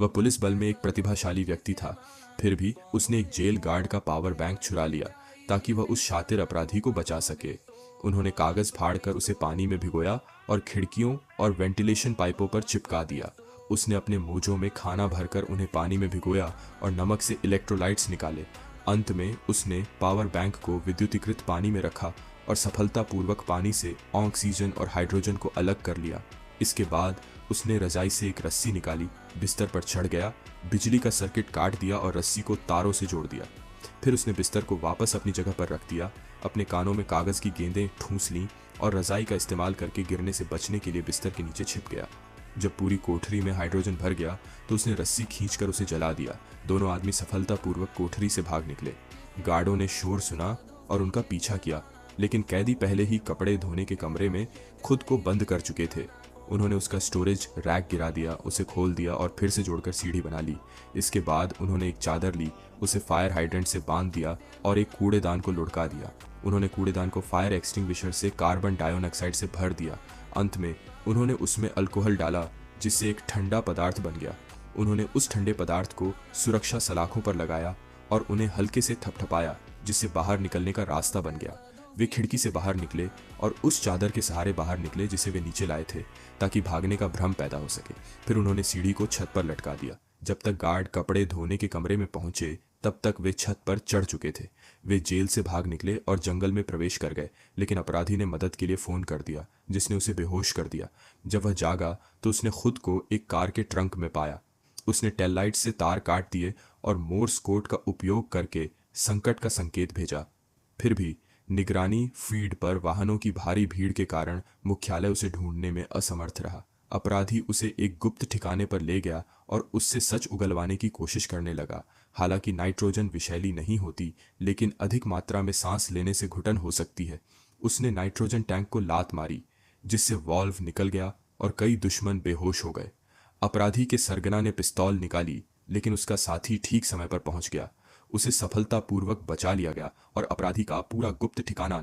वह पुलिस बल में एक प्रतिभाशाली व्यक्ति था, फिर भी उसने एक जेल गार्ड का पावर बैंक चुरा लिया ताकि वह उस शातिर अपराधी को बचा सके। उन्होंने कागज फाड़कर उसे पानी में भिगोया और खिड़कियों और वेंटिलेशन पाइपों पर चिपका दिया। उसने अपने मोजों में खाना भरकर उन्हें पानी में भिगोया और नमक से इलेक्ट्रोलाइट्स निकाले। अंत में उसने पावर बैंक को विद्युतीकृत पानी में रखा और सफलतापूर्वक पानी से ऑक्सीजन और हाइड्रोजन को अलग कर लिया। इसके बाद उसने रजाई से एक रस्सी निकाली, बिस्तर पर चढ़ गया, बिजली का सर्किट काट दिया और रस्सी को तारों से जोड़ दिया। फिर उसने बिस्तर को वापस अपनी जगह पर रख दिया, अपने कानों में कागज की गेंदें ठूंस लीं और रजाई का इस्तेमाल करके गिरने से बचने के लिए बिस्तर के नीचे छिप गया। जब पूरी कोठरी में हाइड्रोजन भर गया तो उसने रस्सी खींचकर उसे जला दिया। दोनों आदमी सफलतापूर्वक कोठरी से भाग निकले। गार्डों ने शोर सुना और उनका पीछा किया, लेकिन कैदी पहले ही कपड़े धोने के कमरे में खुद को बंद कर चुके थे। उन्होंने उसका स्टोरेज रैक गिरा दिया, उसे खोल दिया और फिर से जोड़कर सीढ़ी बना ली। इसके बाद उन्होंने एक चादर ली, उसे फायर हाइड्रेंट से बांध दिया और एक कूड़ेदान को लुढ़का दिया। उन्होंने कूड़ेदान को फायर एक्सटिंग्विशर से कार्बन डाइऑक्साइड से भर दिया। अंत में उन्होंने उसमें अल्कोहल डाला, जिससे एक ठंडा पदार्थ बन गया। उन्होंने उस ठंडे पदार्थ को सुरक्षा सलाखों पर लगाया और उन्हें हल्के से थपथपाया, जिससे बाहर निकलने का रास्ता बन गया। वे खिड़की से बाहर निकले और उस चादर के सहारे बाहर निकले जिसे वे नीचे लाए थे, ताकि भागने का भ्रम पैदा हो सके। फिर उन्होंने सीढ़ी को छत पर लटका दिया। जब तक गार्ड कपड़े धोने के कमरे में पहुंचे तब तक वे छत पर चढ़ चुके थे। वे जेल से भाग निकले और जंगल में प्रवेश कर गए, लेकिन अपराधी ने मदद के लिए फोन कर दिया, जिसने उसे बेहोश कर दिया। जब वह जागा तो उसने खुद को एक कार के ट्रंक में पाया। उसने टेल लाइट से तार काट दिए और मोर्स कोड का उपयोग करके संकट का संकेत भेजा। फिर भी निगरानी फीड पर वाहनों की भारी भीड़ के कारण मुख्यालय उसे ढूंढने में असमर्थ रहा। अपराधी उसे एक गुप्त ठिकाने पर ले गया और उससे सच उगलवाने की कोशिश करने लगा। हालांकि नाइट्रोजन विषैली नहीं होती, लेकिन अधिक मात्रा में सांस लेने से घुटन हो सकती है। उसने नाइट्रोजन टैंक को लात मारी, जिससे वॉल्व निकल गया और कई दुश्मन बेहोश हो गए। अपराधी के सरगना ने पिस्तौल निकाली, लेकिन उसका साथी ठीक समय पर पहुंच गया। उसे सफलतापूर्वक बचा लिया गया और अपराधी का पूरा गुप्त ठिकाना